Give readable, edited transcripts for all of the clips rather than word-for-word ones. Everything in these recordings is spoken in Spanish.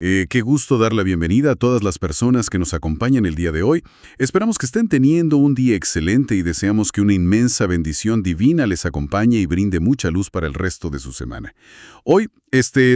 Qué gusto dar la bienvenida a todas las personas que nos acompañan el día de hoy. Esperamos que estén teniendo un día excelente y deseamos que una inmensa bendición divina les acompañe y brinde mucha luz para el resto de su semana. Hoy,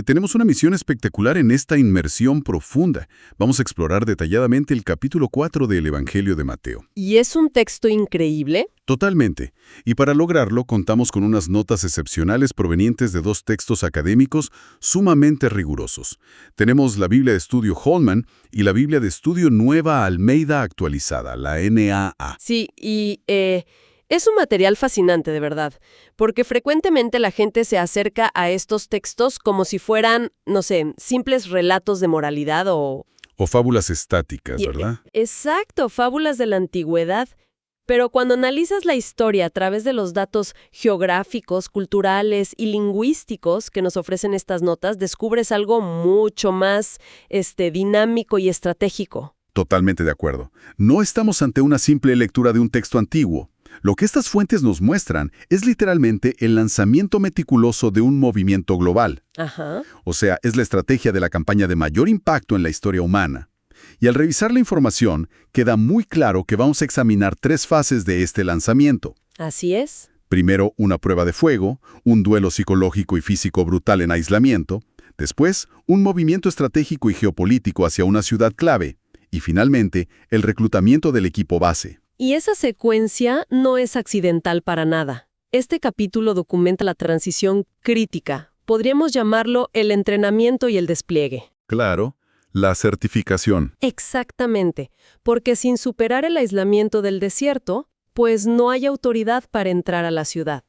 tenemos una misión espectacular en esta inmersión profunda. Vamos a explorar detalladamente el capítulo 4 del Evangelio de Mateo. ¿Y es un texto increíble? Totalmente. Y para lograrlo, contamos con unas notas excepcionales provenientes de dos textos académicos sumamente rigurosos. Tenemos la Biblia de Estudio Holman y la Biblia de Estudio Nueva Almeida Actualizada, la NAA. Sí, y es un material fascinante, de verdad, porque frecuentemente la gente se acerca a estos textos como si fueran, no sé, simples relatos de moralidad o... O fábulas estáticas, ¿verdad? Exacto, fábulas de la antigüedad. Pero cuando analizas la historia a través de los datos geográficos, culturales y lingüísticos que nos ofrecen estas notas, descubres algo mucho más dinámico y estratégico. Totalmente de acuerdo. No estamos ante una simple lectura de un texto antiguo. Lo que estas fuentes nos muestran es literalmente el lanzamiento meticuloso de un movimiento global. Ajá. O sea, es la estrategia de la campaña de mayor impacto en la historia humana. Y al revisar la información, queda muy claro que vamos a examinar tres fases de este lanzamiento. Así es. Primero, una prueba de fuego, un duelo psicológico y físico brutal en aislamiento. Después, un movimiento estratégico y geopolítico hacia una ciudad clave. Y finalmente, el reclutamiento del equipo base. Y esa secuencia no es accidental para nada. Este capítulo documenta la transición crítica. Podríamos llamarlo el entrenamiento y el despliegue. Claro, la certificación. Exactamente, porque sin superar el aislamiento del desierto, pues no hay autoridad para entrar a la ciudad.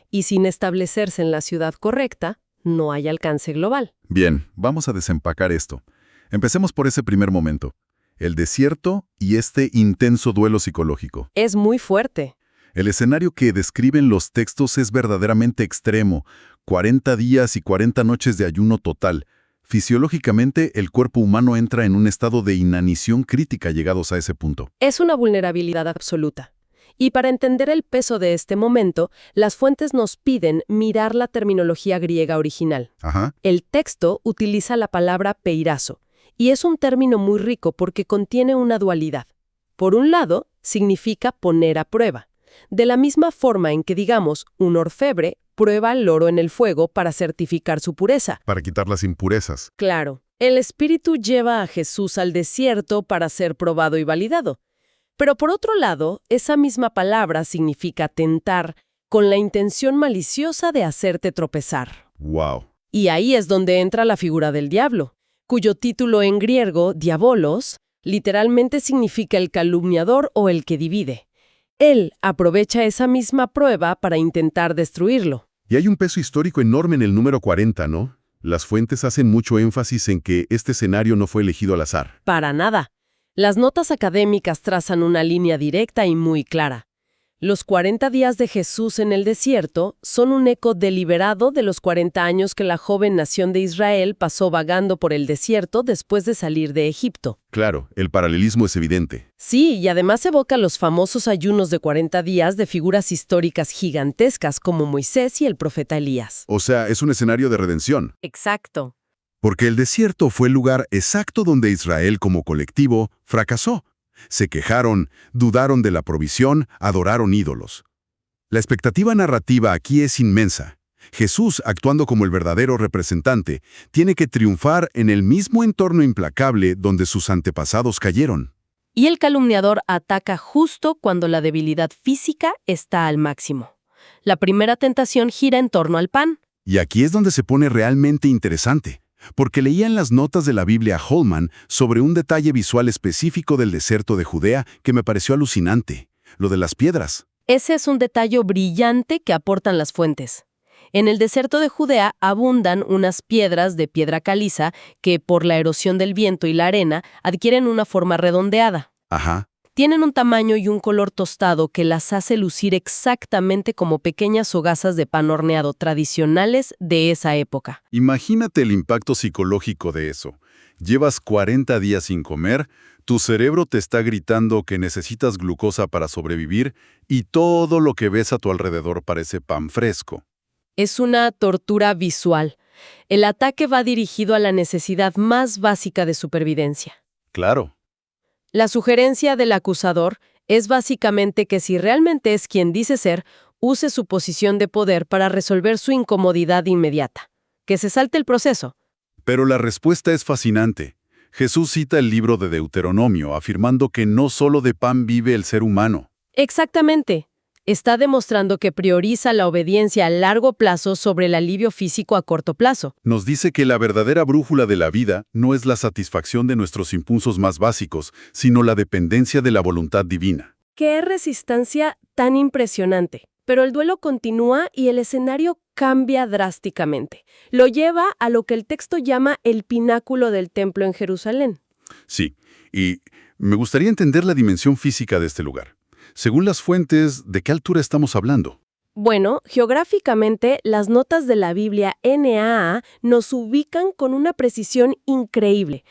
Y sin establecerse en la ciudad correcta, no hay alcance global. Bien, vamos a desempacar esto. Empecemos por ese primer momento. El desierto y este intenso duelo psicológico. Es muy fuerte. El escenario que describen los textos es verdaderamente extremo. 40 días y 40 noches de ayuno total. Fisiológicamente, el cuerpo humano entra en un estado de inanición crítica llegados a ese punto. Es una vulnerabilidad absoluta. Y para entender el peso de este momento, las fuentes nos piden mirar la terminología griega original. Ajá. El texto utiliza la palabra peirazo, y es un término muy rico porque contiene una dualidad. Por un lado, significa poner a prueba. De la misma forma en que, digamos, un orfebre prueba el oro en el fuego para certificar su pureza. Para quitar las impurezas. Claro, el Espíritu lleva a Jesús al desierto para ser probado y validado. Pero por otro lado, esa misma palabra significa tentar, con la intención maliciosa de hacerte tropezar. ¡Wow! Y ahí es donde entra la figura del diablo, cuyo título en griego, diabolos, literalmente significa el calumniador o el que divide. Él aprovecha esa misma prueba para intentar destruirlo. Y hay un peso histórico enorme en el número 40, ¿no? Las fuentes hacen mucho énfasis en que este escenario no fue elegido al azar. Para nada. Las notas académicas trazan una línea directa y muy clara. Los 40 días de Jesús en el desierto son un eco deliberado de los 40 años que la joven nación de Israel pasó vagando por el desierto después de salir de Egipto. Claro, el paralelismo es evidente. Sí, y además evoca los famosos ayunos de 40 días de figuras históricas gigantescas como Moisés y el profeta Elías. O sea, es un escenario de redención. Exacto. Porque el desierto fue el lugar exacto donde Israel como colectivo fracasó. Se quejaron, dudaron de la provisión, adoraron ídolos. La expectativa narrativa aquí es inmensa. Jesús, actuando como el verdadero representante, tiene que triunfar en el mismo entorno implacable donde sus antepasados cayeron. Y el calumniador ataca justo cuando la debilidad física está al máximo. La primera tentación gira en torno al pan. Y aquí es donde se pone realmente interesante, porque leía en las notas de la Biblia Holman sobre un detalle visual específico del desierto de Judea que me pareció alucinante, lo de las piedras. Ese es un detalle brillante que aportan las fuentes. En el desierto de Judea abundan unas piedras de piedra caliza que, por la erosión del viento y la arena, adquieren una forma redondeada. Ajá. Tienen un tamaño y un color tostado que las hace lucir exactamente como pequeñas hogazas de pan horneado tradicionales de esa época. Imagínate el impacto psicológico de eso. Llevas 40 días sin comer, tu cerebro te está gritando que necesitas glucosa para sobrevivir y todo lo que ves a tu alrededor parece pan fresco. Es una tortura visual. El ataque va dirigido a la necesidad más básica de supervivencia. Claro. La sugerencia del acusador es básicamente que si realmente es quien dice ser, use su posición de poder para resolver su incomodidad inmediata. Que se salte el proceso. Pero la respuesta es fascinante. Jesús cita el libro de Deuteronomio, afirmando que no solo de pan vive el ser humano. Exactamente. Está demostrando que prioriza la obediencia a largo plazo sobre el alivio físico a corto plazo. Nos dice que la verdadera brújula de la vida no es la satisfacción de nuestros impulsos más básicos, sino la dependencia de la voluntad divina. ¡Qué resistencia tan impresionante! Pero el duelo continúa y el escenario cambia drásticamente. Lo lleva a lo que el texto llama el pináculo del templo en Jerusalén. Sí, y me gustaría entender la dimensión física de este lugar. Según las fuentes, ¿de qué altura estamos hablando? Bueno, geográficamente, las notas de la Biblia NAA nos ubican con una precisión increíble.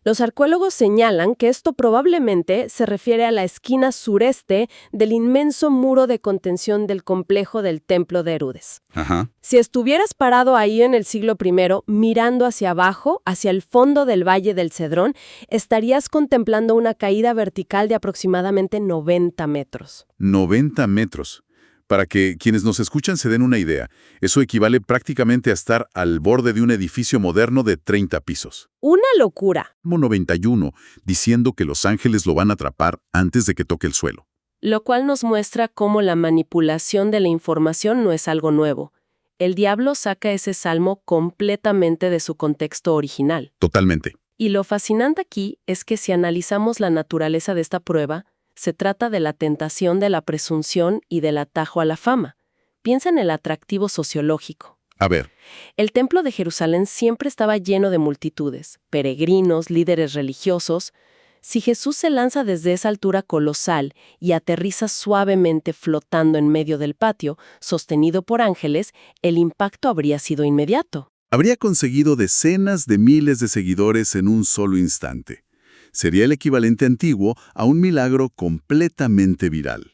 Los arqueólogos señalan que esto probablemente se refiere a la esquina sureste del inmenso muro de contención del complejo del Templo de Herodes. Ajá. Si estuvieras parado ahí en el siglo I, mirando hacia abajo, hacia el fondo del Valle del Cedrón, estarías contemplando una caída vertical de aproximadamente 90 metros. 90 metros. Para que quienes nos escuchan se den una idea, eso equivale prácticamente a estar al borde de un edificio moderno de 30 pisos. ¡Una locura! Como 91, diciendo que los ángeles lo van a atrapar antes de que toque el suelo. Lo cual nos muestra cómo la manipulación de la información no es algo nuevo. El diablo saca ese salmo completamente de su contexto original. Totalmente. Y lo fascinante aquí es que si analizamos la naturaleza de esta prueba, se trata de la tentación de la presunción y del atajo a la fama. Piensa en el atractivo sociológico. A ver. El templo de Jerusalén siempre estaba lleno de multitudes, peregrinos, líderes religiosos. Si Jesús se lanza desde esa altura colosal y aterriza suavemente flotando en medio del patio, sostenido por ángeles, el impacto habría sido inmediato. Habría conseguido decenas de miles de seguidores en un solo instante. Sería el equivalente antiguo a un milagro completamente viral.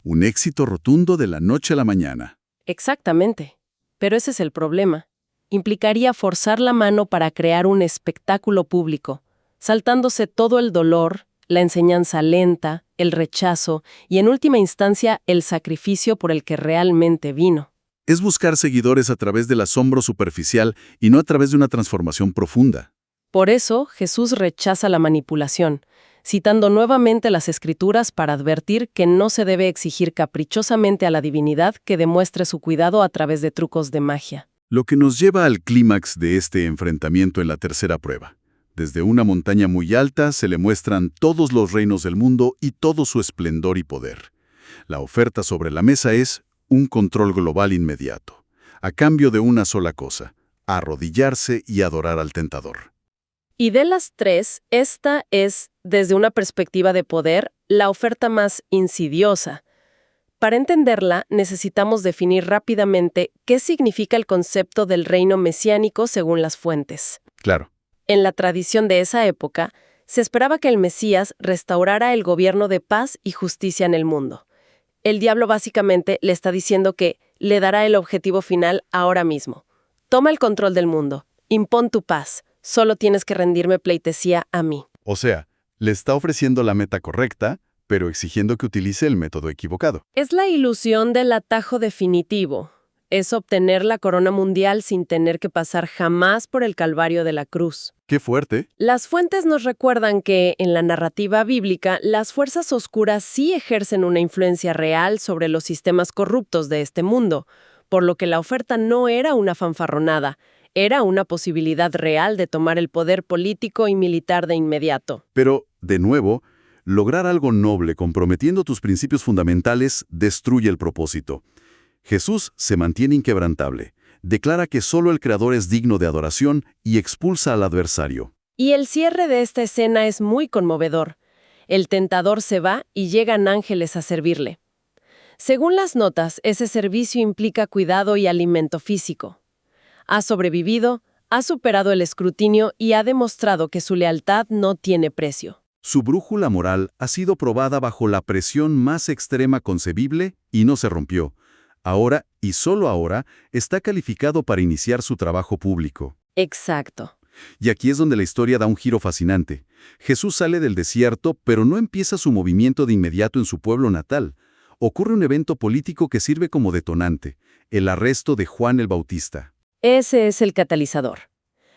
Un éxito rotundo de la noche a la mañana. Exactamente. Pero ese es el problema. Implicaría forzar la mano para crear un espectáculo público, saltándose todo el dolor, la enseñanza lenta, el rechazo y, en última instancia, el sacrificio por el que realmente vino. Es buscar seguidores a través del asombro superficial y no a través de una transformación profunda. Por eso, Jesús rechaza la manipulación, citando nuevamente las Escrituras para advertir que no se debe exigir caprichosamente a la divinidad que demuestre su cuidado a través de trucos de magia. Lo que nos lleva al clímax de este enfrentamiento en la tercera prueba. Desde una montaña muy alta se le muestran todos los reinos del mundo y todo su esplendor y poder. La oferta sobre la mesa es un control global inmediato, a cambio de una sola cosa: arrodillarse y adorar al tentador. Y de las tres, esta es, desde una perspectiva de poder, la oferta más insidiosa. Para entenderla, necesitamos definir rápidamente qué significa el concepto del reino mesiánico según las fuentes. Claro. En la tradición de esa época, se esperaba que el Mesías restaurara el gobierno de paz y justicia en el mundo. El diablo básicamente le está diciendo que le dará el objetivo final ahora mismo. Toma el control del mundo, impón tu paz. Solo tienes que rendirme pleitesía a mí. O sea, le está ofreciendo la meta correcta, pero exigiendo que utilice el método equivocado. Es la ilusión del atajo definitivo. Es obtener la corona mundial sin tener que pasar jamás por el calvario de la cruz. ¡Qué fuerte! Las fuentes nos recuerdan que, en la narrativa bíblica, las fuerzas oscuras sí ejercen una influencia real sobre los sistemas corruptos de este mundo, por lo que la oferta no era una fanfarronada. Era una posibilidad real de tomar el poder político y militar de inmediato. Pero, de nuevo, lograr algo noble comprometiendo tus principios fundamentales destruye el propósito. Jesús se mantiene inquebrantable, declara que solo el Creador es digno de adoración y expulsa al adversario. Y el cierre de esta escena es muy conmovedor. El tentador se va y llegan ángeles a servirle. Según las notas, ese servicio implica cuidado y alimento físico. Ha sobrevivido, ha superado el escrutinio y ha demostrado que su lealtad no tiene precio. Su brújula moral ha sido probada bajo la presión más extrema concebible y no se rompió. Ahora y solo ahora está calificado para iniciar su trabajo público. Exacto. Y aquí es donde la historia da un giro fascinante. Jesús sale del desierto, pero no empieza su movimiento de inmediato en su pueblo natal. Ocurre un evento político que sirve como detonante, el arresto de Juan el Bautista. Ese es el catalizador.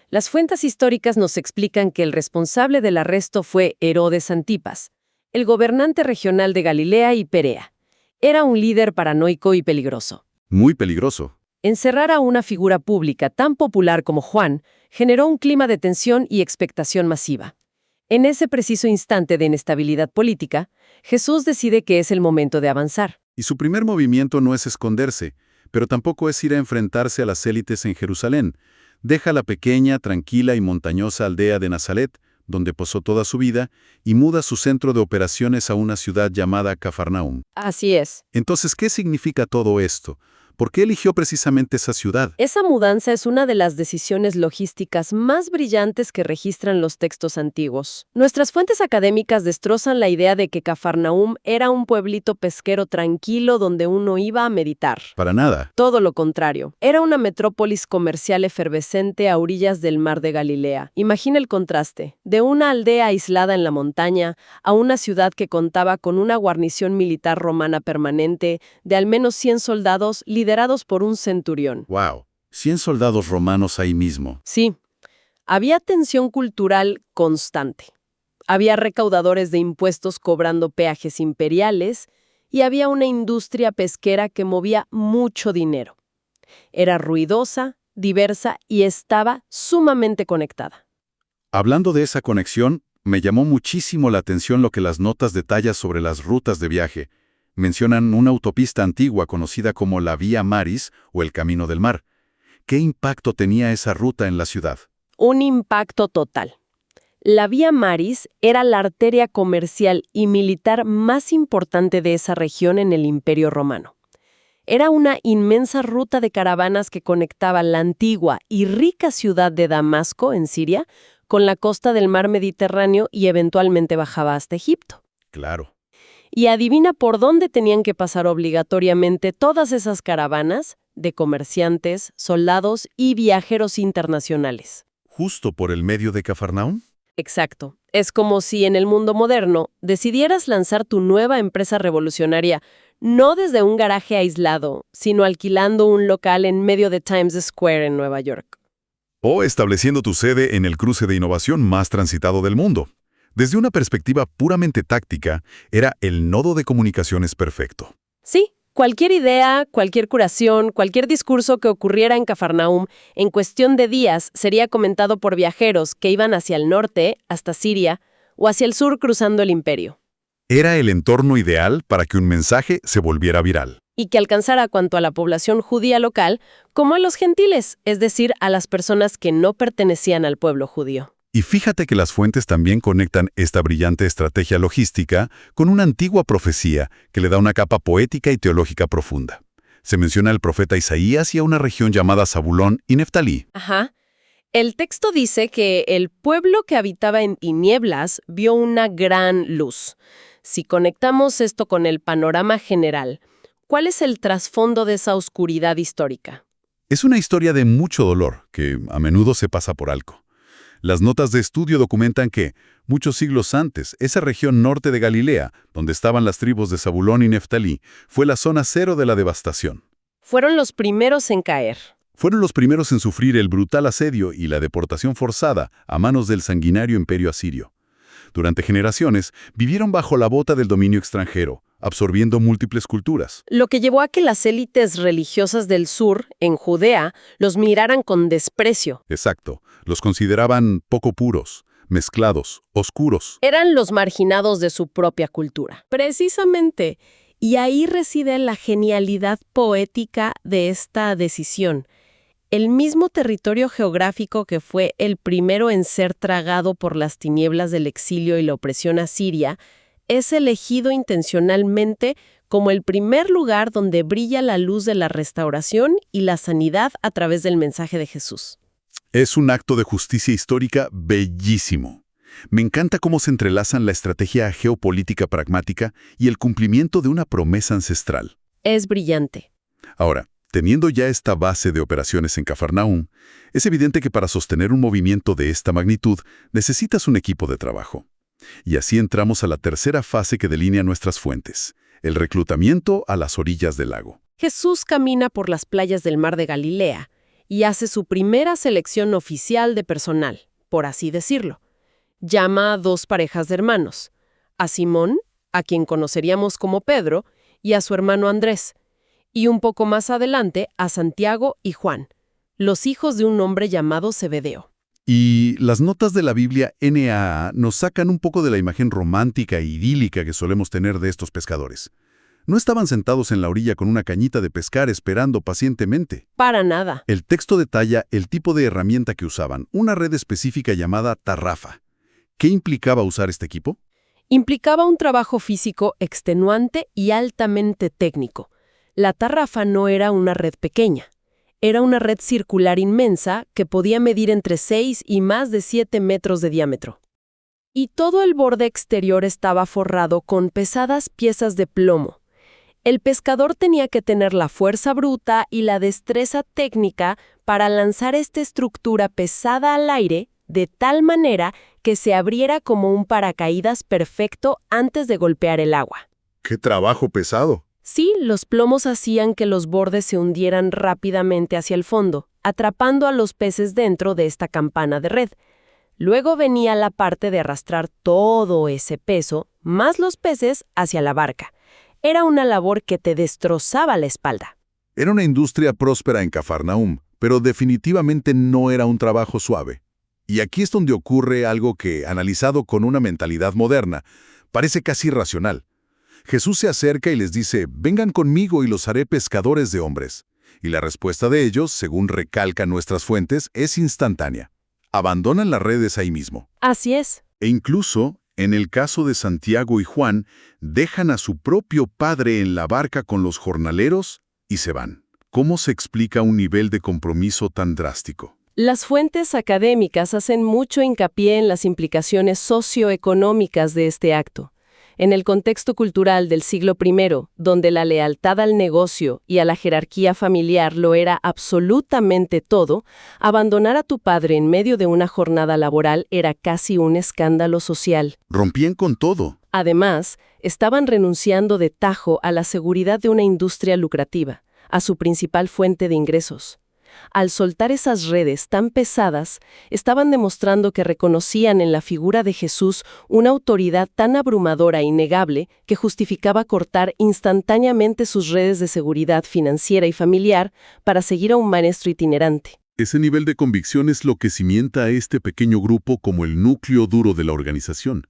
Las fuentes históricas nos explican que el responsable del arresto fue Herodes Antipas, el gobernante regional de Galilea y Perea. Era un líder paranoico y peligroso. Muy peligroso. Encerrar a una figura pública tan popular como Juan generó un clima de tensión y expectación masiva. En ese preciso instante de inestabilidad política, Jesús decide que es el momento de avanzar. Y su primer movimiento no es esconderse, pero tampoco es ir a enfrentarse a las élites en Jerusalén. Deja la pequeña, tranquila y montañosa aldea de Nazaret, donde posó toda su vida, y muda su centro de operaciones a una ciudad llamada Cafarnaum. Así es. Entonces, ¿qué significa todo esto? ¿Por qué eligió precisamente esa ciudad? Esa mudanza es una de las decisiones logísticas más brillantes que registran los textos antiguos. Nuestras fuentes académicas destrozan la idea de que Cafarnaum era un pueblito pesquero tranquilo donde uno iba a meditar. Para nada. Todo lo contrario. Era una metrópolis comercial efervescente a orillas del mar de Galilea. Imagina el contraste. De una aldea aislada en la montaña a una ciudad que contaba con una guarnición militar romana permanente de al menos 100 soldados liderados por un centurión. ¡Wow! 100 soldados romanos ahí mismo. Sí, había tensión cultural constante. Había recaudadores de impuestos cobrando peajes imperiales y había una industria pesquera que movía mucho dinero. Era ruidosa, diversa y estaba sumamente conectada. Hablando de esa conexión, me llamó muchísimo la atención lo que las notas detallan sobre las rutas de viaje. Mencionan una autopista antigua conocida como la Vía Maris o el Camino del Mar. ¿Qué impacto tenía esa ruta en la ciudad? Un impacto total. La Vía Maris era la arteria comercial y militar más importante de esa región en el Imperio Romano. Era una inmensa ruta de caravanas que conectaba la antigua y rica ciudad de Damasco, en Siria, con la costa del mar Mediterráneo y eventualmente bajaba hasta Egipto. Claro. Y adivina por dónde tenían que pasar obligatoriamente todas esas caravanas de comerciantes, soldados y viajeros internacionales. ¿Justo por el medio de Cafarnaum? Exacto. Es como si en el mundo moderno decidieras lanzar tu nueva empresa revolucionaria no desde un garaje aislado, sino alquilando un local en medio de Times Square en Nueva York. O estableciendo tu sede en el cruce de innovación más transitado del mundo. Desde una perspectiva puramente táctica, era el nodo de comunicaciones perfecto. Sí, cualquier idea, cualquier curación, cualquier discurso que ocurriera en Cafarnaum, en cuestión de días sería comentado por viajeros que iban hacia el norte, hasta Siria, o hacia el sur cruzando el imperio. Era el entorno ideal para que un mensaje se volviera viral. Y que alcanzara tanto a la población judía local como a los gentiles, es decir, a las personas que no pertenecían al pueblo judío. Y fíjate que las fuentes también conectan esta brillante estrategia logística con una antigua profecía que le da una capa poética y teológica profunda. Se menciona al profeta Isaías y a una región llamada Zabulón y Neftalí. Ajá. El texto dice que el pueblo que habitaba en tinieblas vio una gran luz. Si conectamos esto con el panorama general, ¿cuál es el trasfondo de esa oscuridad histórica? Es una historia de mucho dolor que a menudo se pasa por alto. Las notas de estudio documentan que, muchos siglos antes, esa región norte de Galilea, donde estaban las tribus de Zabulón y Neftalí, fue la zona cero de la devastación. Fueron los primeros en caer. Fueron los primeros en sufrir el brutal asedio y la deportación forzada a manos del sanguinario imperio asirio. Durante generaciones, vivieron bajo la bota del dominio extranjero, absorbiendo múltiples culturas. Lo que llevó a que las élites religiosas del sur, en Judea, los miraran con desprecio. Exacto. Los consideraban poco puros, mezclados, oscuros. Eran los marginados de su propia cultura. Precisamente. Y ahí reside la genialidad poética de esta decisión. El mismo territorio geográfico que fue el primero en ser tragado por las tinieblas del exilio y la opresión asiria, es elegido intencionalmente como el primer lugar donde brilla la luz de la restauración y la sanidad a través del mensaje de Jesús. Es un acto de justicia histórica bellísimo. Me encanta cómo se entrelazan la estrategia geopolítica pragmática y el cumplimiento de una promesa ancestral. Es brillante. Ahora, Teniendo ya esta base de operaciones en Cafarnaúm, es evidente que para sostener un movimiento de esta magnitud necesitas un equipo de trabajo. Y así entramos a la tercera fase que delinea nuestras fuentes, el reclutamiento a las orillas del lago. Jesús camina por las playas del mar de Galilea y hace su primera selección oficial de personal, por así decirlo. Llama a 2 parejas de hermanos, a Simón, a quien conoceríamos como Pedro, y a su hermano Andrés, y un poco más adelante a Santiago y Juan, los hijos de un hombre llamado Zebedeo. Y las notas de la Biblia NAA nos sacan un poco de la imagen romántica e idílica que solemos tener de estos pescadores. No estaban sentados en la orilla con una cañita de pescar esperando pacientemente. Para nada. El texto detalla el tipo de herramienta que usaban, una red específica llamada tarrafa. ¿Qué implicaba usar este equipo? Implicaba un trabajo físico extenuante y altamente técnico. La tarrafa no era una red pequeña. Era una red circular inmensa que podía medir entre 6 y más de 7 metros de diámetro. Y todo el borde exterior estaba forrado con pesadas piezas de plomo. El pescador tenía que tener la fuerza bruta y la destreza técnica para lanzar esta estructura pesada al aire de tal manera que se abriera como un paracaídas perfecto antes de golpear el agua. ¡Qué trabajo pesado! Sí, los plomos hacían que los bordes se hundieran rápidamente hacia el fondo, atrapando a los peces dentro de esta campana de red. Luego venía la parte de arrastrar todo ese peso, más los peces, hacia la barca. Era una labor que te destrozaba la espalda. Era una industria próspera en Cafarnaúm, pero definitivamente no era un trabajo suave. Y aquí es donde ocurre algo que, analizado con una mentalidad moderna, parece casi irracional. Jesús se acerca y les dice, vengan conmigo y los haré pescadores de hombres. Y la respuesta de ellos, según recalcan nuestras fuentes, es instantánea. Abandonan las redes ahí mismo. Así es. E incluso, en el caso de Santiago y Juan, dejan a su propio padre en la barca con los jornaleros y se van. ¿Cómo se explica un nivel de compromiso tan drástico? Las fuentes académicas hacen mucho hincapié en las implicaciones socioeconómicas de este acto. En el contexto cultural del siglo I, donde la lealtad al negocio y a la jerarquía familiar lo era absolutamente todo, abandonar a tu padre en medio de una jornada laboral era casi un escándalo social. Rompían con todo. Además, estaban renunciando de tajo a la seguridad de una industria lucrativa, a su principal fuente de ingresos. Al soltar esas redes tan pesadas, estaban demostrando que reconocían en la figura de Jesús una autoridad tan abrumadora e innegable que justificaba cortar instantáneamente sus redes de seguridad financiera y familiar para seguir a un maestro itinerante. Ese nivel de convicción es lo que cimienta a este pequeño grupo como el núcleo duro de la organización.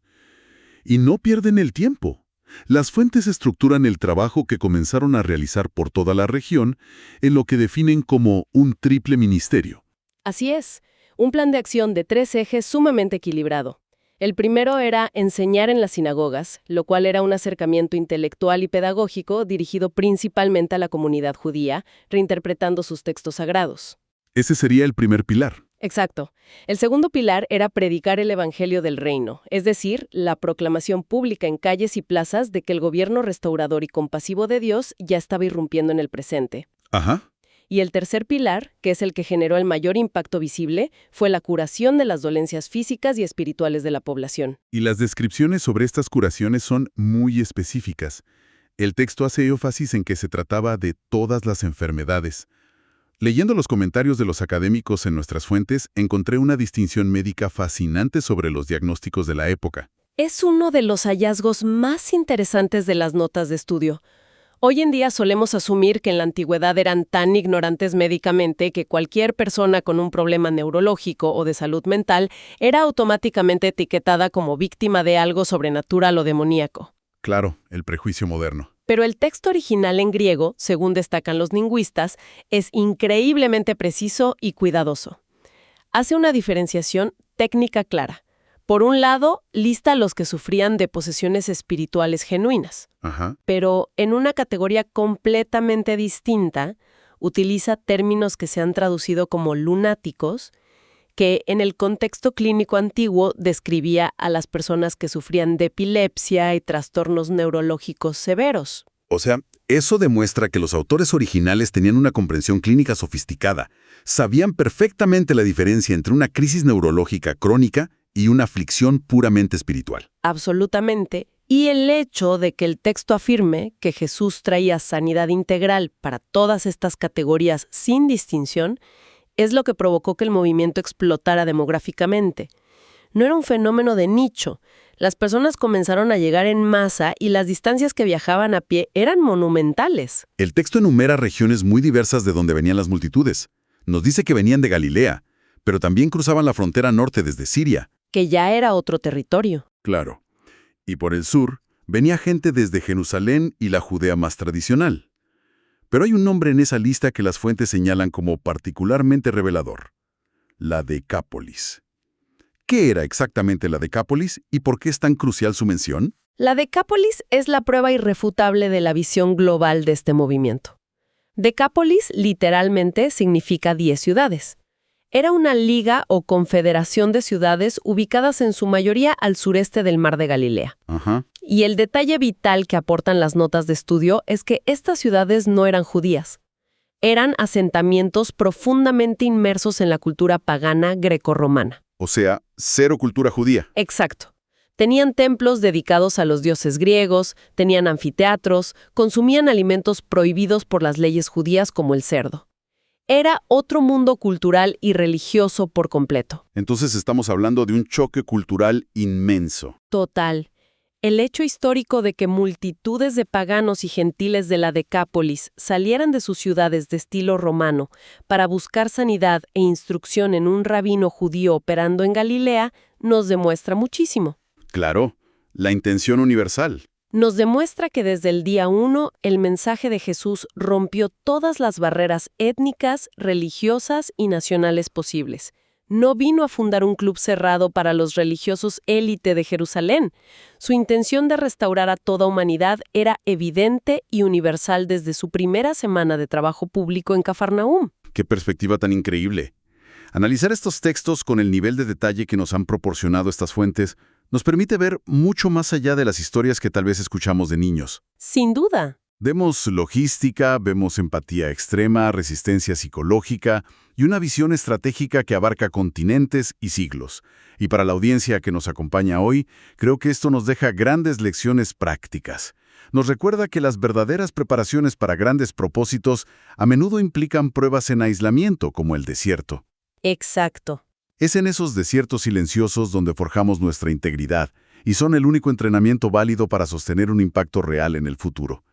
Y no pierden el tiempo. Las fuentes estructuran el trabajo que comenzaron a realizar por toda la región en lo que definen como un triple ministerio. Así es, un plan de acción de 3 ejes sumamente equilibrado. El primero era enseñar en las sinagogas, lo cual era un acercamiento intelectual y pedagógico dirigido principalmente a la comunidad judía, reinterpretando sus textos sagrados. Ese sería el primer pilar. Exacto. El segundo pilar era predicar el evangelio del reino, es decir, la proclamación pública en calles y plazas de que el gobierno restaurador y compasivo de Dios ya estaba irrumpiendo en el presente. Ajá. Y el tercer pilar, que es el que generó el mayor impacto visible, fue la curación de las dolencias físicas y espirituales de la población. Y las descripciones sobre estas curaciones son muy específicas. El texto hace énfasis en que se trataba de todas las enfermedades. Leyendo los comentarios de los académicos en nuestras fuentes, encontré una distinción médica fascinante sobre los diagnósticos de la época. Es uno de los hallazgos más interesantes de las notas de estudio. Hoy en día solemos asumir que en la antigüedad eran tan ignorantes médicamente que cualquier persona con un problema neurológico o de salud mental era automáticamente etiquetada como víctima de algo sobrenatural o demoníaco. Claro, el prejuicio moderno. Pero el texto original en griego, según destacan los lingüistas, es increíblemente preciso y cuidadoso. Hace una diferenciación técnica clara. Por un lado, lista a los que sufrían de posesiones espirituales genuinas. Ajá. Pero en una categoría completamente distinta, utiliza términos que se han traducido como lunáticos, que en el contexto clínico antiguo describía a las personas que sufrían de epilepsia y trastornos neurológicos severos. O sea, Eso demuestra que los autores originales tenían una comprensión clínica sofisticada. Sabían perfectamente la diferencia entre una crisis neurológica crónica y una aflicción puramente espiritual. Absolutamente. Y el hecho de que el texto afirme que Jesús traía sanidad integral para todas estas categorías sin distinción es lo que provocó que el movimiento explotara demográficamente. No era un fenómeno de nicho. Las personas comenzaron a llegar en masa y las distancias que viajaban a pie eran monumentales. El texto enumera regiones muy diversas de donde venían las multitudes. Nos dice que venían de Galilea, pero también cruzaban la frontera norte desde Siria. Que ya era otro territorio. Claro. Y por el sur, venía gente desde Jerusalén y la Judea más tradicional. Pero hay un nombre en esa lista que las fuentes señalan como particularmente revelador: la Decápolis. ¿Qué era exactamente la Decápolis y por qué es tan crucial su mención? La Decápolis es la prueba irrefutable de la visión global de este movimiento. Decápolis literalmente significa 10 ciudades. Era una liga o confederación de ciudades ubicadas en su mayoría al sureste del Mar de Galilea. Ajá. Y el detalle vital que aportan las notas de estudio es que estas ciudades no eran judías. Eran asentamientos profundamente inmersos en la cultura pagana grecorromana. O sea, cero cultura judía. Exacto. Tenían templos dedicados a los dioses griegos, tenían anfiteatros, consumían alimentos prohibidos por las leyes judías como el cerdo. Era otro mundo cultural y religioso por completo. Entonces estamos hablando de un choque cultural inmenso. Total. El hecho histórico de que multitudes de paganos y gentiles de la Decápolis salieran de sus ciudades de estilo romano para buscar sanidad e instrucción en un rabino judío operando en Galilea nos demuestra muchísimo. Claro, la intención universal. Nos demuestra que desde el día 1 el mensaje de Jesús rompió todas las barreras étnicas, religiosas y nacionales posibles. No vino a fundar un club cerrado para los religiosos élite de Jerusalén. Su intención de restaurar a toda humanidad era evidente y universal desde su primera semana de trabajo público en Cafarnaúm. ¡Qué perspectiva tan increíble! Analizar estos textos con el nivel de detalle que nos han proporcionado estas fuentes nos permite ver mucho más allá de las historias que tal vez escuchamos de niños. Sin duda. Vemos logística, vemos empatía extrema, resistencia psicológica y una visión estratégica que abarca continentes y siglos. Y para la audiencia que nos acompaña hoy, creo que esto nos deja grandes lecciones prácticas. Nos recuerda que las verdaderas preparaciones para grandes propósitos a menudo implican pruebas en aislamiento, como el desierto. Exacto. Es en esos desiertos silenciosos donde forjamos nuestra integridad y son el único entrenamiento válido para sostener un impacto real en el futuro.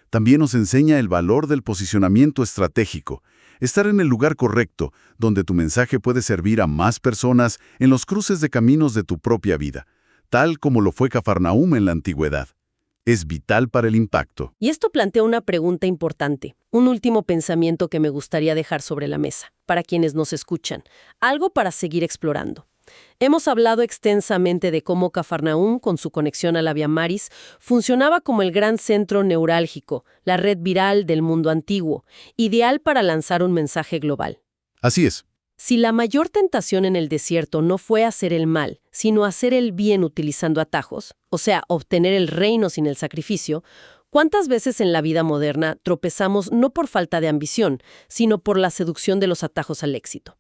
También nos enseña el valor del posicionamiento estratégico, estar en el lugar correcto, donde tu mensaje puede servir a más personas en los cruces de caminos de tu propia vida, tal como lo fue Cafarnaúm en la antigüedad. Es vital para el impacto. Y esto plantea una pregunta importante, un último pensamiento que me gustaría dejar sobre la mesa, para quienes nos escuchan, algo para seguir explorando. Hemos hablado extensamente de cómo Cafarnaúm, con su conexión a la Vía Maris, funcionaba como el gran centro neurálgico, la red viral del mundo antiguo, ideal para lanzar un mensaje global. Así es. Si la mayor tentación en el desierto no fue hacer el mal, sino hacer el bien utilizando atajos, o sea, obtener el reino sin el sacrificio, ¿cuántas veces en la vida moderna tropezamos no por falta de ambición, sino por la seducción de los atajos al éxito?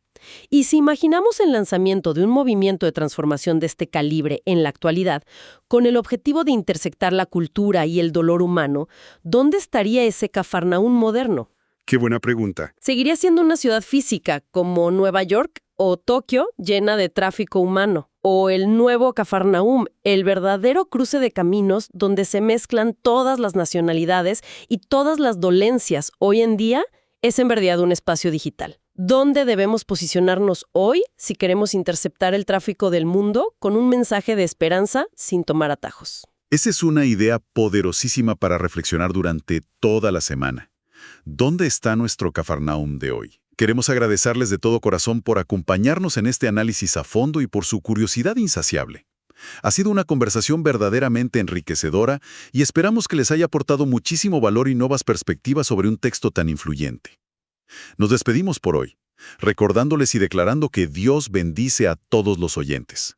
Y si imaginamos el lanzamiento de un movimiento de transformación de este calibre en la actualidad, con el objetivo de intersectar la cultura y el dolor humano, ¿dónde estaría ese Cafarnaúm moderno? Qué buena pregunta. ¿Seguiría siendo una ciudad física como Nueva York o Tokio llena de tráfico humano? ¿O el nuevo Cafarnaúm, el verdadero cruce de caminos donde se mezclan todas las nacionalidades y todas las dolencias hoy en día? Es en verdad un espacio digital. ¿Dónde debemos posicionarnos hoy si queremos interceptar el tráfico del mundo con un mensaje de esperanza sin tomar atajos? Esa es una idea poderosísima para reflexionar durante toda la semana. ¿Dónde está nuestro Cafarnaúm de hoy? Queremos agradecerles de todo corazón por acompañarnos en este análisis a fondo y por su curiosidad insaciable. Ha sido una conversación verdaderamente enriquecedora y esperamos que les haya aportado muchísimo valor y nuevas perspectivas sobre un texto tan influyente. Nos despedimos por hoy, recordándoles y declarando que Dios bendice a todos los oyentes.